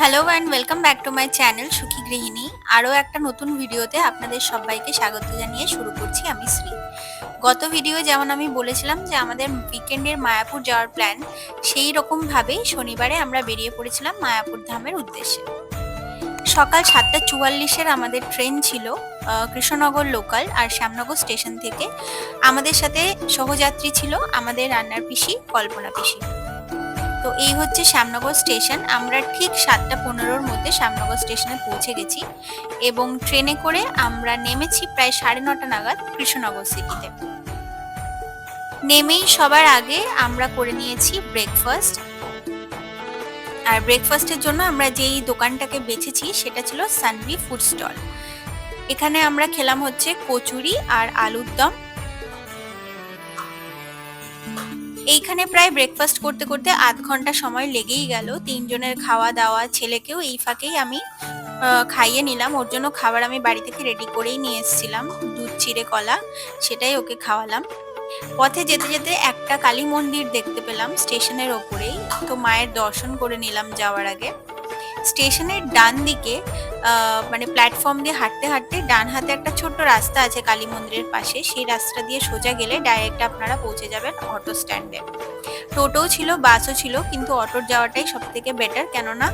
Hello and welcome back to my channel সুখী গৃহিণী। আরও একটা নতুন ভিডিওতে আপনাদের সবাইকে স্বাগত জানিয়ে শুরু করছি আমি শ্রী। গত ভিডিও যেমন আমি বলেছিলাম যে আমাদের উইকেন্ডের মায়াপুর যাওয়ার প্ল্যান, সেই রকমভাবেই শনিবারে আমরা বেরিয়ে পড়েছিলাম মায়াপুর ধামের উদ্দেশ্যে। সকাল 7:44-এর আমাদের ট্রেন ছিল কৃষ্ণনগর লোকাল আর শ্যামনগর স্টেশন থেকে। আমাদের সাথে সহযাত্রী ছিল আমাদের রান্নার পিসি কল্পনা পিসি। তো এই হচ্ছে শ্যামনগর স্টেশন। আমরা ঠিক 7:15-র মধ্যে শ্যামনগর স্টেশনে পৌঁছে গেছি এবং ট্রেনে করে আমরা নেমেছি প্রায় 9:30 নাগাদ কৃষ্ণনগর সিটিতে। নেমেই সবার আগে আমরা করে নিয়েছি ব্রেকফাস্ট। আর ব্রেকফাস্টের জন্য আমরা যেই দোকানটাকে বেছেছি সেটা ছিল সানভি ফুড স্টল। এখানে আমরা খেলাম হচ্ছে কচুরি আর আলুর দম। এইখানে প্রায় ব্রেকফাস্ট করতে করতে আধ ঘন্টা সময় লেগেই গেল। তিনজনের খাওয়া দাওয়া, ছেলেকেও এই ফাঁকেই আমি খাইয়ে নিলাম। ওর জন্য খাবার আমি বাড়ি থেকে রেডি করেই নিয়ে এসেছিলাম, দুধ চিড়ে কলা, সেটাই ওকে খাওয়ালাম। পথে যেতে যেতে একটা কালী মন্দির দেখতে পেলাম স্টেশনের ওপরেই, তো মায়ের দর্শন করে নিলাম যাওয়ার আগে। স্টেশনের ডান দিকে মানে প্ল্যাটফর্ম দিয়ে হাঁটতে হাঁটতে ডান হাতে একটা ছোট্ট রাস্তা আছে কালী মন্দিরের পাশে, সেই রাস্তা দিয়ে সোজা গেলে ডাইরেক্ট আপনারা পৌঁছে যাবেন অটো স্ট্যান্ডে। টোটোও ছিল, বাসও ছিল, কিন্তু অটোর যাওয়াটাই সব থেকে বেটার, কেননা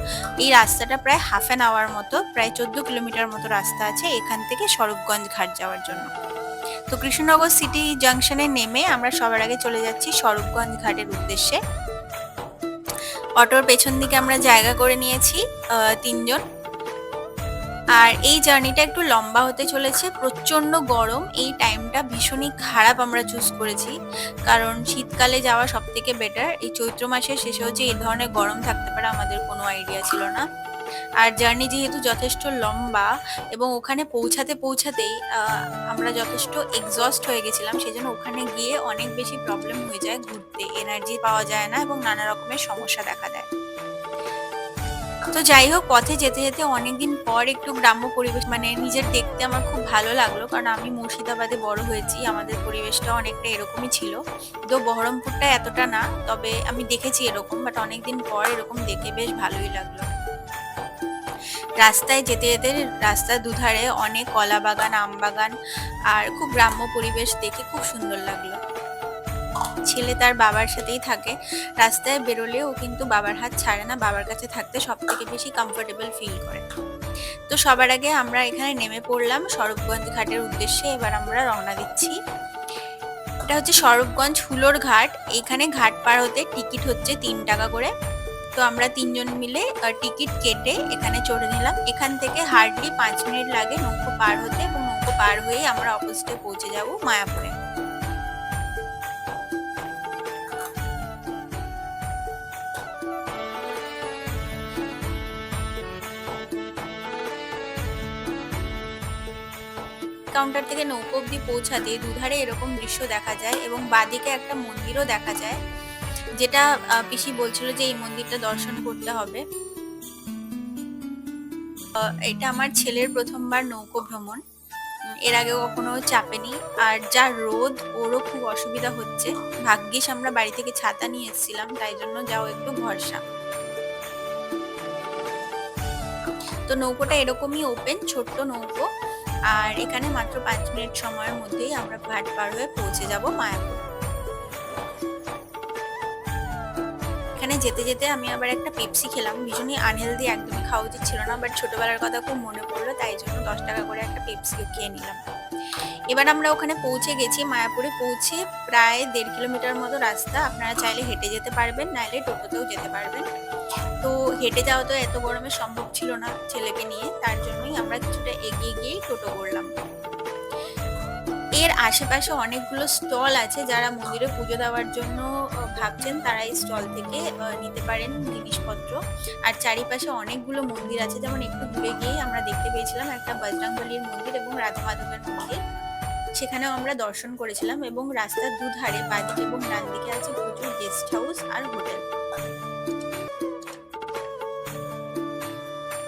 এই রাস্তাটা প্রায় হাফ অ্যান আওয়ার মতো, প্রায় 14 কিলোমিটার মতো রাস্তা আছে এখান থেকে স্বরূপগঞ্জ ঘাট যাওয়ার জন্য। তো কৃষ্ণনগর সিটি জাংশনে নেমে আমরা সবার আগে চলে যাচ্ছি স্বরূপগঞ্জ ঘাটের উদ্দেশ্যে। অটোর পেছন দিকে আমরা জায়গা করে নিয়েছি তিনজন। আর এই জার্নিটা একটু লম্বা হতে চলেছে, প্রচন্ড গরম, এই টাইমটা ভীষণই খারাপ আমরা চুজ করেছি, কারণ শীতকালে যাওয়া সব থেকে বেটার। এই চৈত্র মাসের শেষেও যে এই ধরনের গরম থাকতে পারে আমাদের কোনো আইডিয়া ছিল না। আর জার্নি যেহেতু যথেষ্ট লম্বা এবং ওখানে পৌঁছাতে পৌঁছাতেই আমরা যথেষ্ট এক্সস্ট হয়ে গেছিলাম, সেজন্য ওখানে গিয়ে অনেক বেশি প্রবলেম হয়ে যায়, ঘুরতে এনার্জি পাওয়া যায় না এবং নানা রকমের সমস্যা দেখা দেয়। তো যাই হোক, পথে যেতে যেতে অনেকদিন পর একটু গ্রাম্য পরিবেশ মানে নিজের দেখতে আমার খুব ভালো লাগলো, কারণ আমি মুর্শিদাবাদে বড় হয়েছি, আমাদের পরিবেশটা অনেকটা এরকমই ছিল। তো বহরমপুরটা এতটা না, তবে আমি দেখেছি এরকম, বাট অনেকদিন পর এরকম দেখে বেশ ভালোই লাগলো। রাস্তায় যেতে যেতে রাস্তার দুধারে অনেক কলা বাগান, আম বাগান আর খুব গ্রাম্য পরিবেশ দেখে খুব সুন্দর লাগলো। ছেলে তার বাবার সাথেই থাকে, রাস্তায় বেরোলে ও কিন্তু বাবার হাত ছাড়ে না, বাবার কাছে থাকতে সব থেকে বেশি কমফোর্টেবল ফিল করে। তো সবার আগে আমরা এখানে নেমে পড়লাম স্বরূপগঞ্জ ঘাটের উদ্দেশ্যে। এবার আমরা রওনা দিচ্ছি। এটা হচ্ছে স্বরূপগঞ্জ হুলোর ঘাট। এখানে ঘাট পার হতে টিকিট হচ্ছে 3 টাকা করে। তো আমরা তিনজন মিলে টিকিট কেটে এখানে চড়ে নিলাম। এখান থেকে হার্ডলি 5 মিনিট লাগে নৌকো পার হতে, এবং নৌকো পার হয়েই আমরা অপোজিটে পৌঁছে যাব মায়াপুরে। কাউন্টার থেকে নৌকো অব্দি পৌঁছাতে দুধারে এরকম দৃশ্য দেখা যায় এবং বাদিকে একটা মন্দিরও দেখা যায়, যেটা পিসি বলছিল যে এই মন্দিরটা দর্শন করতে হবে। এটা আমার ছেলের প্রথমবার নৌকো ভ্রমণ, এর আগে কখনো চাপেনি। আর যা রোদ, ওরও খুব অসুবিধা হচ্ছে। ভাগ্যিস আমরা বাড়ি থেকে ছাতা নিয়ে এসেছিলাম, তাই জন্য যাও একটু ভরসা। তো নৌকোটা এরকমই ওপেন, ছোট্ট নৌকো। আর এখানে মাত্র 5 মিনিট সময়ের মধ্যেই আমরা ঘাট পার হয়ে পৌঁছে যাব মায়াপুর। এখানে যেতে যেতে আমি আবার একটা পেপসি খেলাম, ভীষণই আনহেলদি, একদমই খাওয়া উচিত ছিল না, বাট ছোটবেলার কথা খুব মনে পড়লো, তাই জন্য 10 টাকা করে একটা পেপসিও খেয়ে নিলাম। এবার আমরা ওখানে পৌঁছে গেছি। মায়াপুরে পৌঁছে প্রায় 1.5 কিলোমিটার মতো রাস্তা, আপনারা চাইলে হেঁটে যেতে পারবেন, নাইলে টোটোতেও যেতে পারবেন। তো হেঁটে যাওয়া তো এত গরমে সম্ভব ছিল না ছেলেকে নিয়ে, তার জন্যই আমরা কিছুটা এগিয়ে গিয়েই টোটো করলাম। এর আশেপাশে অনেকগুলো স্টল আছে, যারা মন্দিরে পুজো দেওয়ার জন্য ভাবছেন তারা এই স্টল থেকে নিতে পারেন জিনিসপত্র। আর চারিপাশে অনেকগুলো মন্দির আছে, যেমন একটু দূরে গিয়েই আমরা দেখতে পেয়েছিলাম একটা বজরংবলীর মন্দির এবং রাধা মাধবের মন্দির, সেখানেও আমরা দর্শন করেছিলাম। এবং রাস্তার দুধারে বাঁদিকে এবং ডান দিকে আছে প্রচুর গেস্ট হাউস আর হোটেল।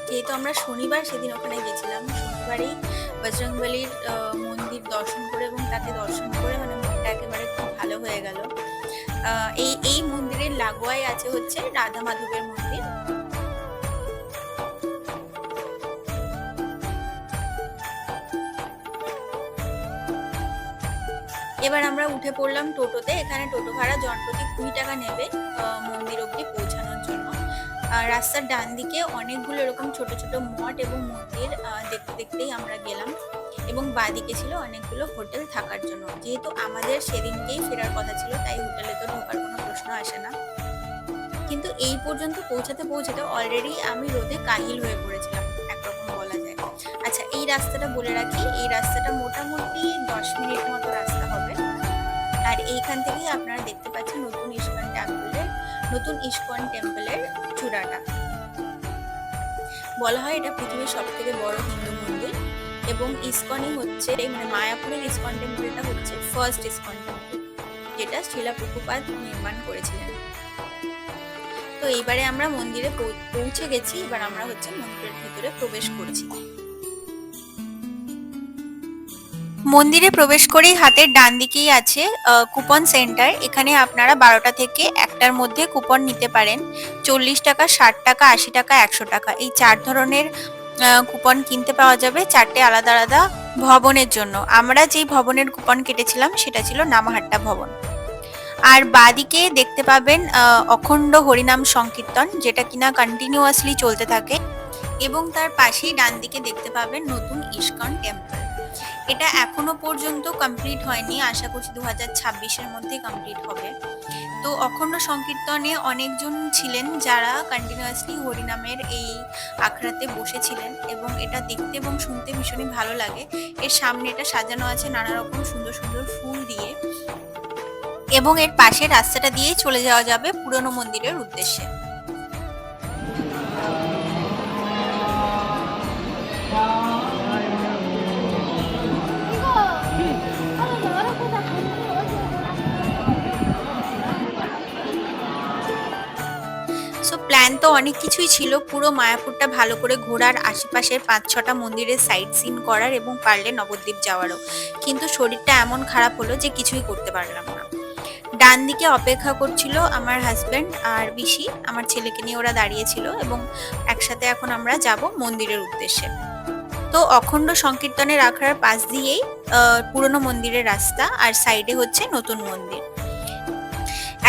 যেহেতু আমরা শনিবার সেদিন ওখানে গেছিলাম, শনিবারেই বজরংবলীর মন্দির দর্শন করে এবং তাকে দর্শন করে মানে মনটা একেবারে খুব ভালো হয়ে গেল। এই মন্দিরের লাগোয়ায় আছে হচ্ছে রাধা মাধবের মন্দির। এবার আমরা উঠে পড়লাম টোটোতে। এখানে টোটো ভাড়া জনপ্রতি 20 টাকা নেবে মন্দির অবধি পৌঁছানোর জন্য। রাস্তার ডান দিকে অনেকগুলো এরকম ছোট ছোট মঠ এবং মন্দির দেখতে দেখতেই আমরা গেলাম, এবং বাঁদিকে ছিল অনেকগুলো হোটেল থাকার জন্য। যেহেতু আমাদের সেদিনকেই ফেরার কথা ছিল, তাই হোটেলে তো ঢোকার কোনো প্রশ্ন আসে না। কিন্তু এই পর্যন্ত পৌঁছাতে পৌঁছাতে অলরেডি আমি রোদে কাহিল হয়ে পড়েছিলাম, একরকম বলা যায়। আচ্ছা, এই রাস্তাটা বলে রাখি, এই রাস্তাটা মোটামুটি 10 মিনিট মতো রাস্তা হবে। আর এইখান থেকেই আপনারা দেখতে পাচ্ছেন নতুন ইস্কন টেম্পলের চূড়াটা। বলা হয় এটা পৃথিবীর সব থেকে বড় হিন্দু মন্দির, এবং ইস্কনই হচ্ছে মানে মায়াপুরের ইস্কন টেম্পলটা হচ্ছে ফার্স্ট ইস্কন টেম্পল, যেটা শ্রীলা প্রভুপাদ নির্মাণ করেছিলেন। তো এইবারে আমরা মন্দিরে পৌঁছে গেছি। এবার আমরা হচ্ছে মন্দিরের ভিতরে প্রবেশ করছি। মন্দিরে প্রবেশ করেই হাতের ডান দিকেই আছে কুপন সেন্টার। এখানে আপনারা 12টা থেকে 1টার মধ্যে কুপন নিতে পারেন। 40 টাকা, 60 টাকা, 80 টাকা, 100 টাকা, এই 4 ধরনের কুপন কিনতে পাওয়া যাবে 4টে আলাদা আলাদা ভবনের জন্য। আমরা যেই ভবনের কুপন কেটেছিলাম সেটা ছিল নামাহাট্টা ভবন। আর বাদিকে দেখতে পাবেন অখণ্ড হরিনাম সংকীর্তন, যেটা কিনা কন্টিনিউয়াসলি চলতে থাকে, এবং তার পাশেই ডান দিকে দেখতে পাবেন নতুন ইস্কন টেম্পল। এটা এখনো পর্যন্ত কমপ্লিট হয়নি, আশা করছি 2026-এর মধ্যে কমপ্লিট হবে। তো অখণ্ড সংকীর্তনে অনেকজন ছিলেন যারা কন্টিনিউয়াসলি হরিনামের এই আখড়াতে বসেছিলেন, এবং এটা দেখতে এবং শুনতে ভীষণই ভালো লাগে। এর সামনে এটা সাজানো আছে নানা রকম সুন্দর সুন্দর ফুল দিয়ে, এবং এর পাশের রাস্তাটা দিয়েই চলে যাওয়া যাবে পুরনো মন্দিরের উদ্দেশ্যে। সো প্ল্যান তো অনেক কিছুই ছিল, পুরো মায়াপুরটা ভালো করে ঘোরার, আশেপাশের 5-6টা মন্দিরের সাইট সিন করার, এবং পারলে নবদ্বীপ যাওয়ারও। কিন্তু শরীরটা এমন খারাপ হলো যে কিছুই করতে পারলাম না। ডান দিকে অপেক্ষা করছিল আমার হাজব্যান্ড আর বিশি, আমার ছেলেকে নিয়ে ওরা দাঁড়িয়েছিল, এবং একসাথে এখন আমরা যাব মন্দিরের উদ্দেশ্যে। তো অখণ্ড সংকীর্তনের আখড়ার পাশ দিয়েই পুরনো মন্দিরের রাস্তা, আর সাইডে হচ্ছে নতুন মন্দির।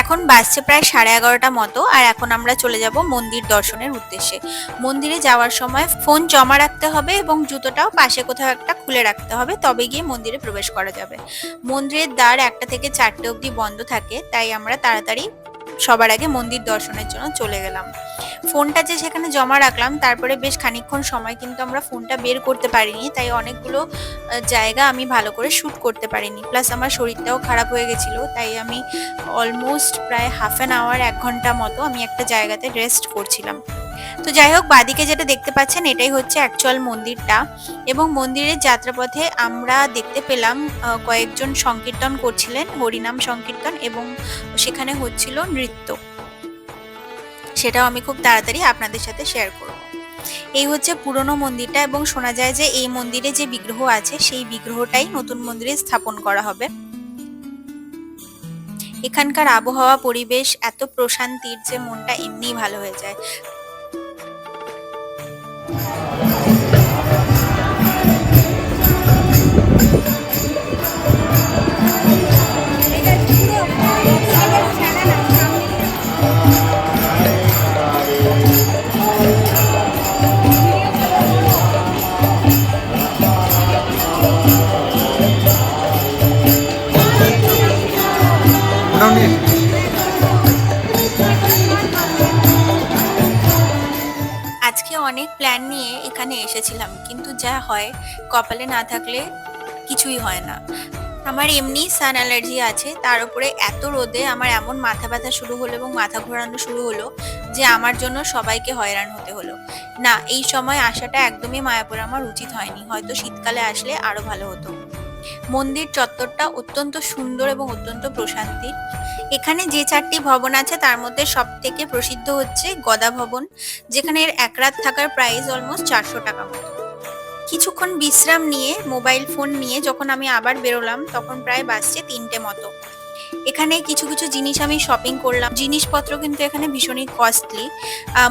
এখন বাজছে প্রায় 11:30টা মতো, আর এখন আমরা চলে যাব মন্দির দর্শনের উদ্দেশ্যে। মন্দিরে যাওয়ার সময় ফোন জমা রাখতে হবে, এবং জুতোটাও পাশে কোথাও একটা খুলে রাখতে হবে, তবে গিয়ে মন্দিরে প্রবেশ করা যাবে। মন্দিরের দ্বার 1টা থেকে 4টে অবধি বন্ধ থাকে, তাই আমরা তাড়াতাড়ি সবার আগে মন্দির দর্শনের জন্য চলে গেলাম। ফোনটা যে সেখানে জমা রাখলাম, তারপরে বেশ খানিকক্ষণ সময় কিন্তু আমরা ফোনটা বের করতে পারিনি, তাই অনেকগুলো জায়গা আমি ভালো করে শ্যুট করতে পারিনি। প্লাস আমার শরীরটাও খারাপ হয়ে গেছিল, তাই আমি অলমোস্ট প্রায় হাফ অ্যান আওয়ার 1 ঘন্টা মতো আমি একটা জায়গাতে রেস্ট করছিলাম। তো যাই হোক, বাদিকে যেটা দেখতে পাচ্ছেন এটাই হচ্ছে অ্যাকচুয়াল মন্দিরটা, এবং মন্দিরের যাত্রাপথে আমরা দেখতে পেলাম কয়েকজন সংকীর্তন করছিলেন, হরিনাম সংকীর্তন, এবং সেখানে হচ্ছিল নৃত্য। সেটাও আমি খুব তাড়াতাড়ি আপনাদের সাথে শেয়ার করব। এই হচ্ছে পুরনো মন্দিরটা, এবং শোনা যায় যে এই মন্দিরে যে বিগ্রহ আছে সেই বিগ্রহটাই নতুন মন্দিরে স্থাপন করা হবে। এখানকার আবহাওয়া, পরিবেশ এত প্রশান্তির যে মনটা এমনিই ভালো হয়ে যায়। আজকে অনেক প্ল্যান নিয়ে এখানে এসেছিলাম, কিন্তু যা হয় কপালে না থাকলে কিছুই হয় না। আমার এমনি সান অ্যালার্জি আছে, তার উপরে এত রোদে আমার এমন মাথা ব্যথা শুরু হলো এবং মাথা ঘোরানো শুরু হলো যে আমার জন্য সবাইকে হয়রান হতে হলো। না, এই সময় আসাটা একদমই মায়াপুরে আমার উচিত হয়নি, হয়তো শীতকালে আসলে আরো ভালো হতো। মন্দির চত্বরটা অত্যন্ত সুন্দর এবং অত্যন্ত প্রশান্তির। এখানে যে 4টি ভবন আছে তার মধ্যে সব থেকে প্রসিদ্ধ হচ্ছে গদা ভবন, যেখানে এর 1 রাত থাকার প্রাইস অলমোস্ট 400 টাকা মতো। কিছুক্ষণ বিশ্রাম নিয়ে মোবাইল ফোন নিয়ে যখন আমি আবার বেরোলাম, তখন প্রায় বাজছে 3টে মতো। এখানে কিছু কিছু জিনিস আমি শপিং করলাম। জিনিসপত্র কিন্তু এখানে ভীষণই কস্টলি।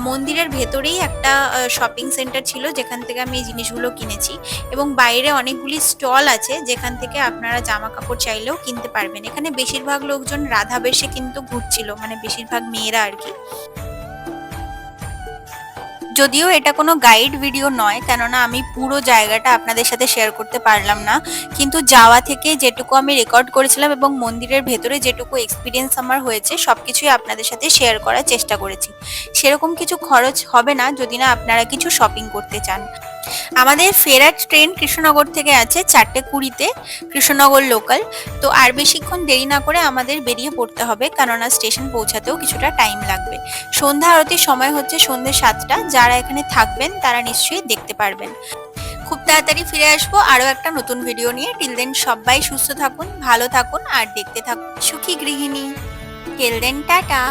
মন্দিরের ভেতরেই একটা শপিং সেন্টার ছিল যেখান থেকে আমি এই জিনিসগুলো কিনেছি এবং বাইরে অনেকগুলি স্টল আছে যেখান থেকে আপনারা জামা কাপড় চাইলেও কিনতে পারবেন। এখানে বেশিরভাগ লোকজন রাধা বেশে কিন্তু ঘুরছিল, মানে বেশিরভাগ মেয়েরা আর কি। যদিও এটা কোনো গাইড ভিডিও নয়, কেননা আমি পুরো জায়গাটা আপনাদের সাথে শেয়ার করতে পারলাম না, কিন্তু যাওয়া থেকে যেটুকু আমি রেকর্ড করেছিলাম এবং মন্দিরের ভেতরে যেটুকু এক্সপিরিয়েন্স আমার হয়েছে সবকিছুই আপনাদের সাথে শেয়ার করার চেষ্টা করেছি। সেরকম কিছু খরচ হবে না যদি না আপনারা কিছু শপিং করতে চান। আমাদের ফেরার ট্রেন কৃষ্ণনগর থেকে আছে 4:20-তে, কৃষ্ণনগর লোকাল। তো আর বেশিক্ষণ দেরি না করে আমাদের বেরিয়ে পড়তে হবে, কেননা স্টেশন পৌঁছাতেও কিছুটা টাইম লাগবে। সন্ধ্যা আরতির সময় হচ্ছে সন্ধ্যে 7টা। যারা এখানে থাকবেন তারা নিশ্চয়ই দেখতে পারবেন। খুব তাড়াতাড়ি ফিরে আসবো আরো একটা নতুন ভিডিও নিয়ে। টিল দেন সবাই সুস্থ থাকুন, ভালো থাকুন আর দেখতে থাকুন সুখী গৃহিণী। Till then tata.